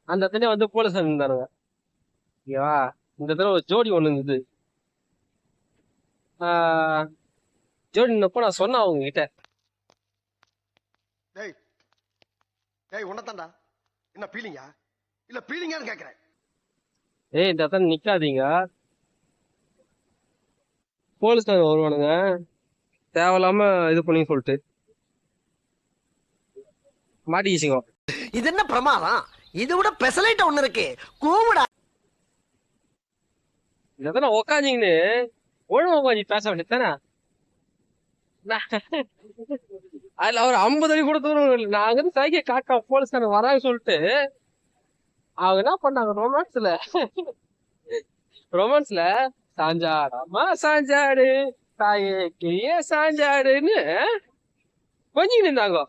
அந்த இடத்துல வந்து போலீஸ் இருந்தானுங்க. ஓகேவா? இந்த தடவை ஒரு ஜோடி ஒண்ணு இருந்தது. ஜோடி நின்னப்போ நான் சொன்னேன் அவங்க கிட்ட, டேய் டேய் உன்னதான்டா என்ன பீலிங்கா இல்ல பீலிங்கான்னு கேக்குறேன். ஏய் இந்த இடத்துல நிக்காதீங்க, போலீஸ்காரங்க வருவானுங்க, தேவையில்லாம இது பண்ணி சொல்லிட்டு மாட்டிக்கிச்சிங்க. இது என்ன பிரமாதம்? இது விட பெசலைட் ஒண்ணு இருக்கு, கூவுடா. இந்த இடத்துல உக்காந்தீங்கன்னு ஒழுங்கா உட்காந்து பேச வேண்டியதானே. அதுல அவர் 50 அடி கூட தூரம் இல்லை. நான் அங்க இருந்து சைக்கிள் காட்ட போலீஸ்காரங்க வராங்க சொல்லிட்டு அவங்க என்ன பண்ணாங்க, ரொமான்ஸ்ல சாஞ்சாடாமா சாஞ்சாடு தாயே கிளியே சாஞ்சாடுன்னு கொஞ்சம் நின்றாங்க.